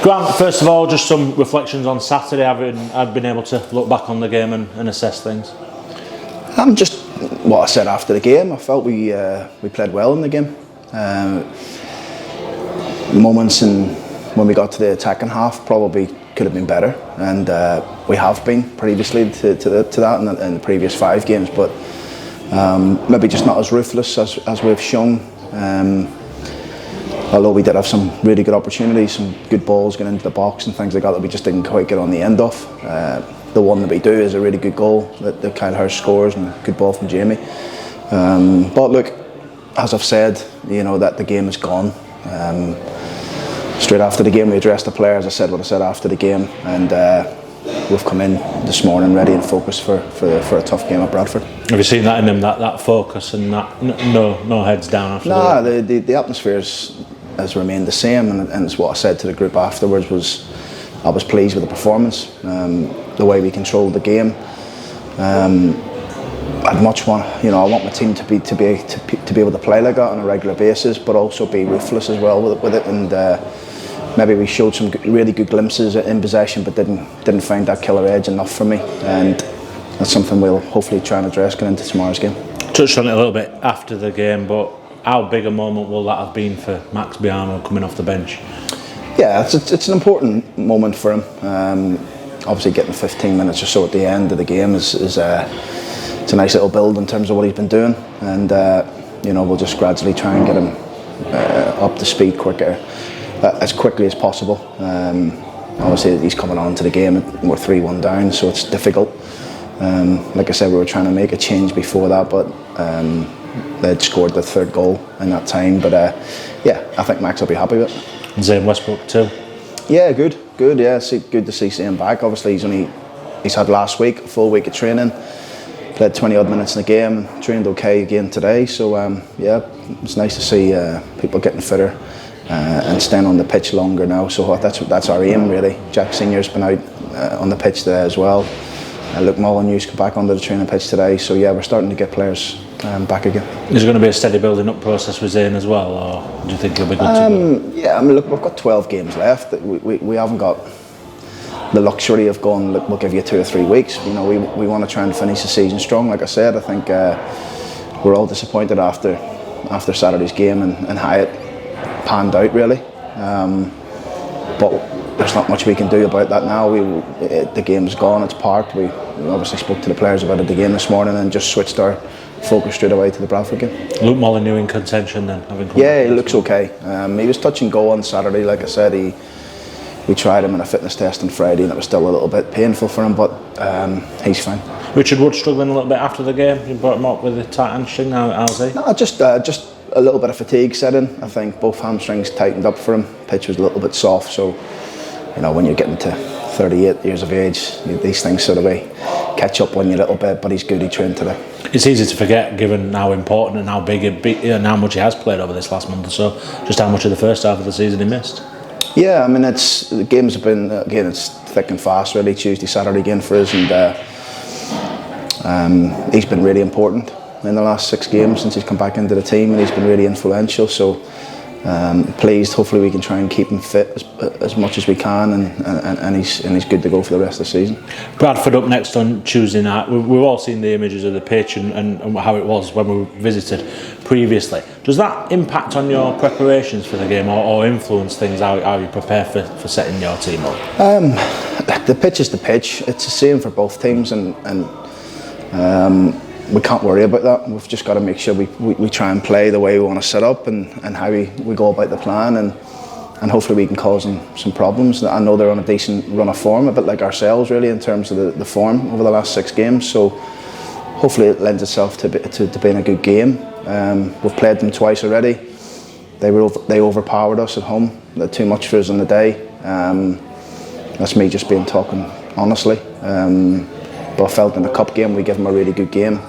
Grant, first of all, just some reflections on Saturday, having I've been able to look back on the game and assess things. Just what I said after the game. I felt we played well in the game. Moments when we got to the attacking half probably could have been better, and we have been previously to that in the previous 5 games, but maybe just not as ruthless as we've shown. Although we did have some really good opportunities, some good balls getting into the box and things like that we just didn't quite get on the end of. The one that we do is a really good goal that Kyle Hirsch scores, and a good ball from Jamie. But look, as I've said, that the game is gone. Straight after the game we addressed the players. I said what I said after the game, and we've come in this morning ready and focused for a tough game at Bradford. Have you seen that in them, that focus and that no heads down after the atmosphere has remained the same, and it's what I said to the group afterwards was I was pleased with the performance, the way we controlled the game. I'd much want, I want my team to be able to play like that on a regular basis, but also be ruthless as well with it. And maybe we showed some really good glimpses in possession, but didn't find that killer edge enough for me. And that's something we'll hopefully try and address going into tomorrow's game. Touched on it a little bit after the game, but how big a moment will that have been for Max Biamo coming off the bench? Yeah, it's an important moment for him. Obviously, getting 15 minutes or so at the end of the game is it's a nice little build in terms of what he's been doing, and we'll just gradually try and get him up to speed quicker, as quickly as possible. Obviously, he's coming on to the game. We're 3-1 down, so it's difficult. Like I said, we were trying to make a change before that, but they'd scored the 3rd goal in that time. But I think Max will be happy with it. And Zane Westbrook too. Yeah, good. Yeah, good to see Zane back. Obviously, he's had last week a full week of training. Played 20 odd minutes in the game and trained okay again today. So it's nice to see people getting fitter and staying on the pitch longer now. So that's our aim really. Jack Senior's been out on the pitch today as well. Luke Molyneux's come back onto the training pitch today. So yeah, we're starting to get players back again. Is there going to be a steady building up process with Zane as well, or do you think he'll be good to go? Yeah, look, we've got 12 games left. We haven't got the luxury of going, look, we'll give you 2 or 3 weeks. We want to try and finish the season strong. Like I said, I think we're all disappointed after Saturday's game and how it panned out really. But there's not much we can do about that now. The game's gone, it's parked. We obviously spoke to the players about it the game this morning and just switched our focus straight away to the Bradford game. Luke Molyneux in contention then? Yeah, he looks okay. He was touch and go on Saturday. Like I said, we tried him in a fitness test on Friday and it was still a little bit painful for him, but he's fine. Richard Wood struggling a little bit after the game. You brought him up with the tight hamstring. How's he? No, just a little bit of fatigue set in. I think both hamstrings tightened up for him. Pitch was a little bit soft, so when you're getting to 38 years of age, these things sort of catch up on you a little bit. But he's good. He trained today. It's easy to forget, given how important and how big and how much he has played over this last month or so, just how much of the first half of the season he missed. Yeah, the games have been, again, it's thick and fast really, Tuesday, Saturday again for us, and he's been really important in the last 6 games since he's come back into the team, and he's been really influential, so pleased. Hopefully we can try and keep him fit as much as we can, and he's good to go for the rest of the season. Bradford up next on Tuesday night. We've all seen the images of the pitch and how it was when we visited previously. Does that impact on your preparations for the game, or influence things how you prepare for setting your team up? The pitch is the pitch. It's the same for both teams, and we can't worry about that. We've just got to make sure we try and play the way we want to set up and how we go about the plan, and hopefully we can cause them some problems. I know they're on a decent run of form, a bit like ourselves really in terms of the form over the last 6 games, so hopefully it lends itself to being a good game. We've played them twice already. They overpowered us at home. They're too much for us on the day. That's me just talking honestly. But I felt in the cup game we gave them a really good game.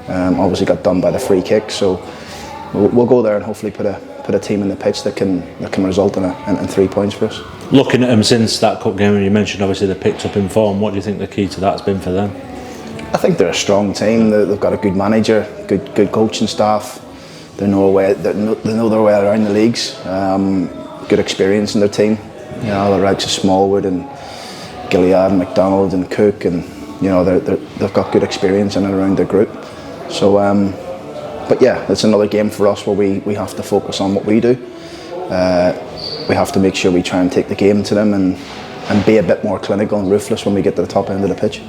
Obviously got done by the free kick, so we'll go there and hopefully put a team in the pitch that can result in 3 points for us. Looking at them since that cup game, and you mentioned obviously they picked up in form, what do you think the key to that's been for them? I think they're a strong team. They've got a good manager, good coaching staff. They know their way around the leagues. Good experience in their team. You know, the likes of Smallwood and Gilead and McDonald and Cook, and you know they've got good experience in and around the group. So, but yeah, it's another game for us where we have to focus on what we do. We have to make sure we try and take the game to them and be a bit more clinical and ruthless when we get to the top end of the pitch.